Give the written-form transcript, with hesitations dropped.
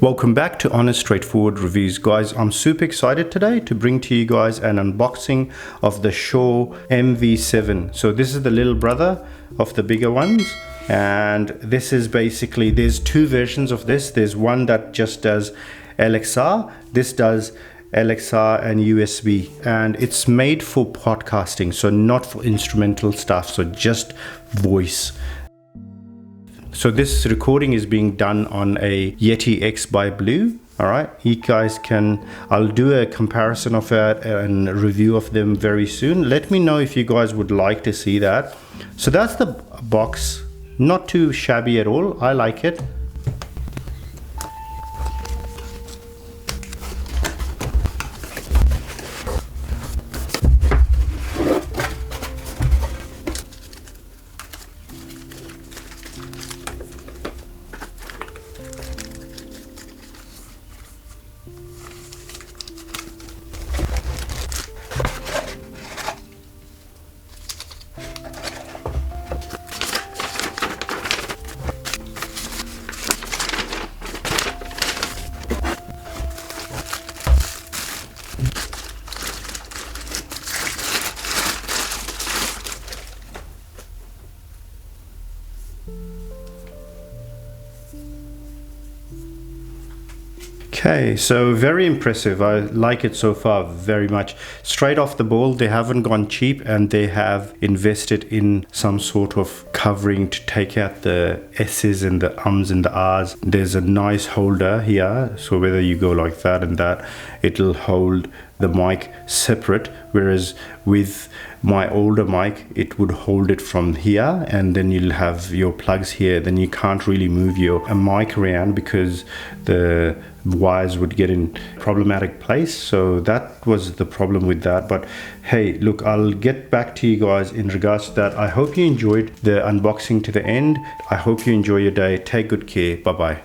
Welcome back to Honest Straightforward Reviews, guys. I'm super excited today to bring to you guys an unboxing of the Shure MV7. So this is the little brother of the bigger ones, and this is basically, there's two versions of this. There's one that just does LXR. This does LXR and USB, and it's made for podcasting, so not for instrumental stuff, so just voice. So this recording is being done on a Yeti X by Blue. All right, you guys can, I'll do a comparison of it and a review of them very soon. Let me know if you guys would like to see that. So that's the box, not too shabby at all. I like it. Okay, so very impressive. I like it so far very much. Straight off the ball, they haven't gone cheap, and they have invested in some sort of covering to take out the S's and the ums and the R's. There's a nice holder here, so whether you go like that and that, it'll hold the mic separate, whereas with my older mic it would hold it from here, and then you'll have your plugs here. Then you can't really move your mic around because the wires would get in problematic place. So that was the problem with that. But hey, look, I'll get back to you guys in regards to that. I hope you enjoyed the unboxing to the end. I hope you enjoy your day. Take good care. Bye bye.